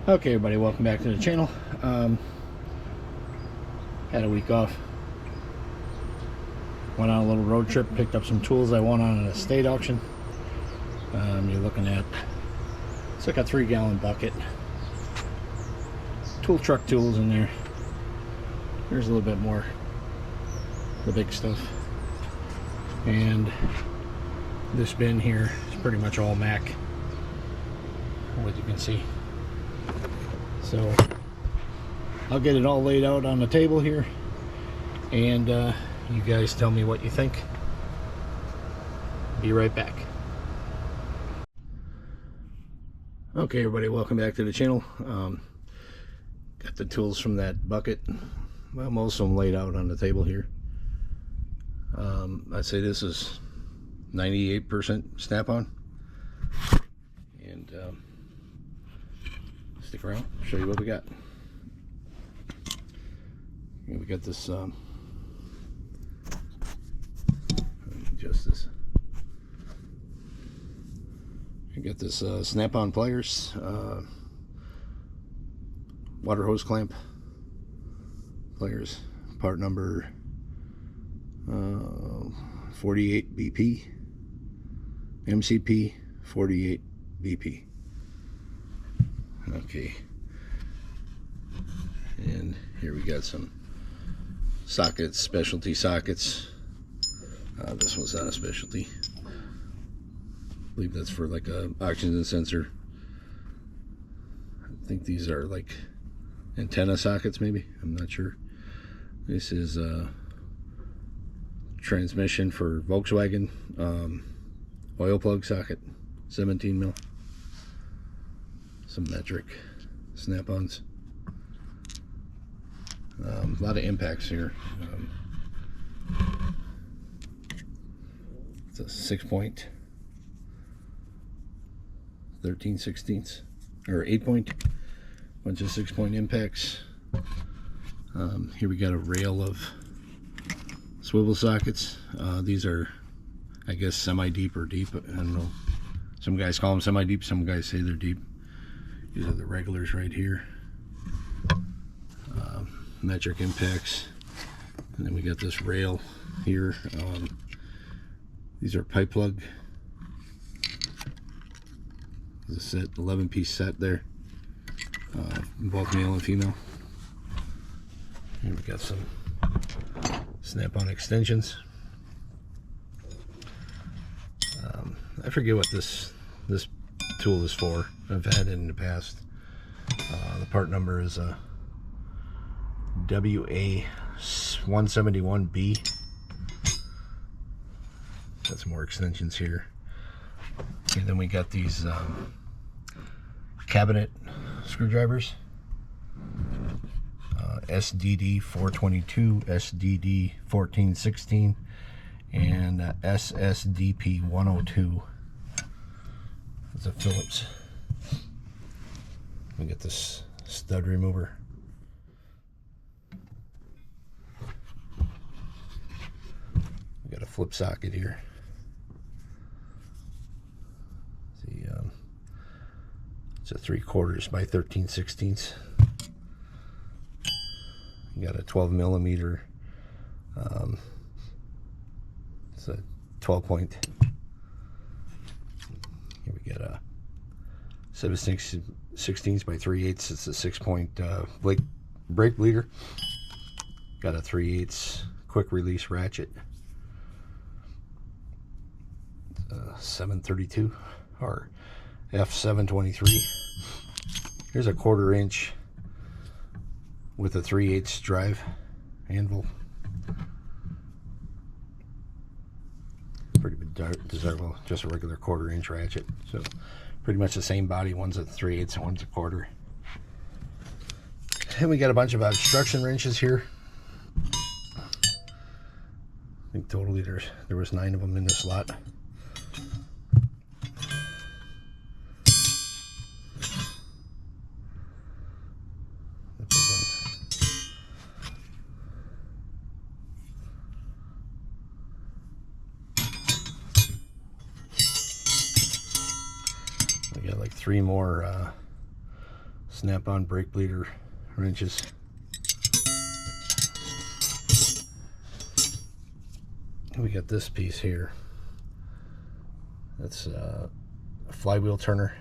Okay, everybody, welcome back to the channel. Had a week off. Went on a little road trip, picked up some tools I won on an estate auction. You're looking at, it's like a 3-gallon bucket. Tool truck tools in there. There's a little bit more, the big stuff. And this bin here is pretty much all Mac, what you can see. So I'll get it all laid out on the table here, and you guys tell me what you think. Be right back. Okay, everybody, welcome back to the channel. Got the tools from that bucket. Well, most of them laid out on the table here. I'd say this is 98% Snap-on. And stick around, show you what we got. Here we got this, adjust this. We got this Snap-on pliers, water hose clamp pliers, part number 48 BP, MCP 48 BP. Okay, and here we got some sockets, specialty sockets. This one's not a specialty. I believe that's for like a oxygen sensor. I think these are like antenna sockets, maybe. I'm not sure. This is a transmission for Volkswagen, oil plug socket, 17 mil. Some metric Snap-ons. A lot of impacts here. It's a 6-point, 13/16 or 8-point, bunch of 6-point impacts. Here we got a rail of swivel sockets. These are, I guess, semi-deep or deep. I don't know. Some guys call them semi-deep, some guys say they're deep. These are the regulars right here. Metric impacts. And then we got this rail here. These are pipe plug. There's a set, 11-piece set there. Both male and female. Here we got some Snap-on extensions. I forget what this tool is for. I've had it in the past. The part number is WA171B. Got some more extensions here. And then we got these cabinet screwdrivers. SDD 422, SDD 1416, and SSDP 102. It's a Phillips. We get this stud remover. We got a flip socket here. See, it's a 3/4 by 13/16. You got a 12 millimeter. It's a 12-point. Here we got a 7/16 by 3/8. It's a 6-point brake bleeder. Got a 3/8 quick release ratchet. 732 or F723. Here's a 1/4 inch with a 3/8 drive anvil. Pretty desirable, just a regular 1/4 inch ratchet. So pretty much the same body. One's a 3/8 and one's a 1/4. And we got a bunch of obstruction wrenches here. I think totally there was 9 of them in this lot. We got like 3 more snap-on brake bleeder wrenches. We got this piece here. That's a flywheel turner.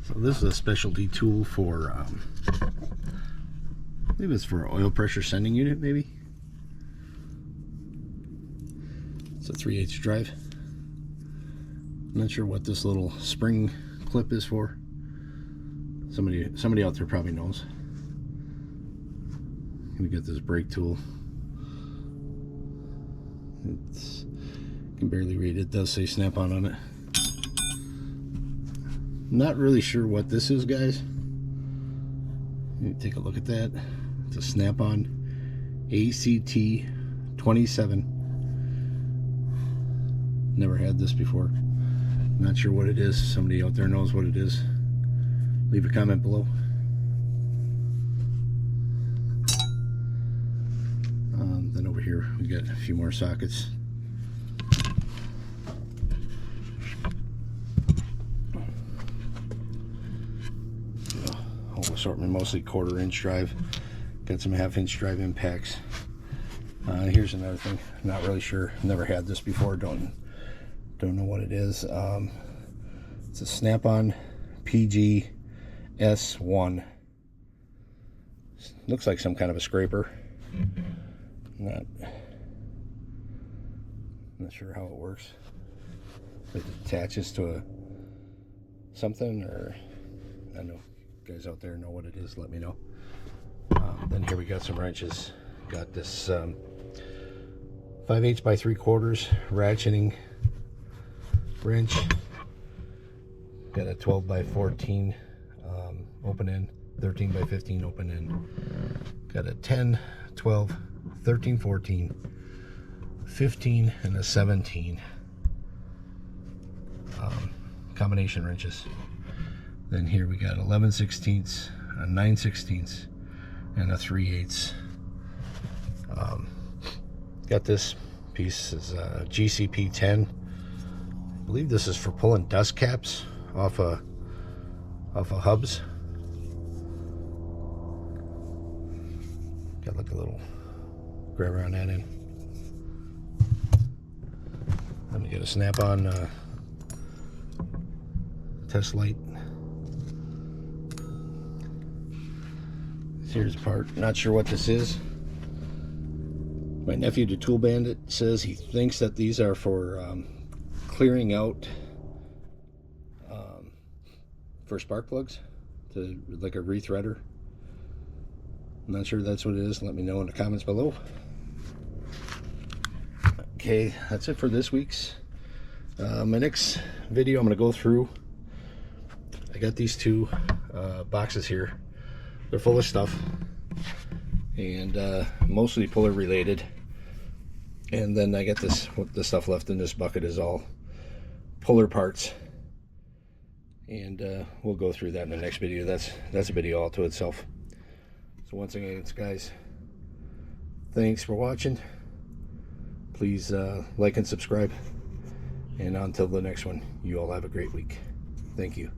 So this is a specialty tool for, maybe it's for oil pressure sending unit, maybe. It's a 3/8 drive. I'm not sure what this little spring clip is for. Somebody out there probably knows. We get this brake tool. It's, you can barely read it. It does say Snap-on on it. Not really sure what this is, guys. Let me take a look at that. It's a Snap-on ACT 27. Never had this before. Not sure what it is. Somebody out there knows what it is. Leave a comment below. Then over here we got a few more sockets. Whole assortment, mostly 1/4-inch drive. Got some 1/2-inch drive impacts. Here's another thing. Not really sure. Never had this before. Don't know what it is. It's a Snap-on PG S1. Looks like some kind of a scraper. Not sure how it works. If it attaches to something, or I don't know. You guys out there know what it is, let me know. Then here we got some wrenches. Got this 5/8 by 3/4 ratcheting wrench. Got a 12 by 14 open end, 13 by 15 open end. Got a 10, 12, 13, 14, 15, and a 17 combination wrenches. Then here we got 11/16, a 9/16, and a 3/8. Got this piece is GCP 10. I believe this is for pulling dust caps off of hubs. Got like a little grab around that end. Let me get a Snap-on test light. Here's a part. Not sure what this is. My nephew, the Tool Bandit, says he thinks that these are for clearing out for spark plugs, to like a rethreader. I'm not sure that's what it is. Let me know in the comments below. Okay, that's it for this week's. My next video, I'm going to go through. I got these two boxes here. They're full of stuff, and mostly puller related. And then I got this. The stuff left in this bucket is all puller parts, and we'll go through that in the next video. That's a video all to itself. So once again, guys, thanks for watching. Please like and subscribe, and until the next one, you all have a great week. Thank you.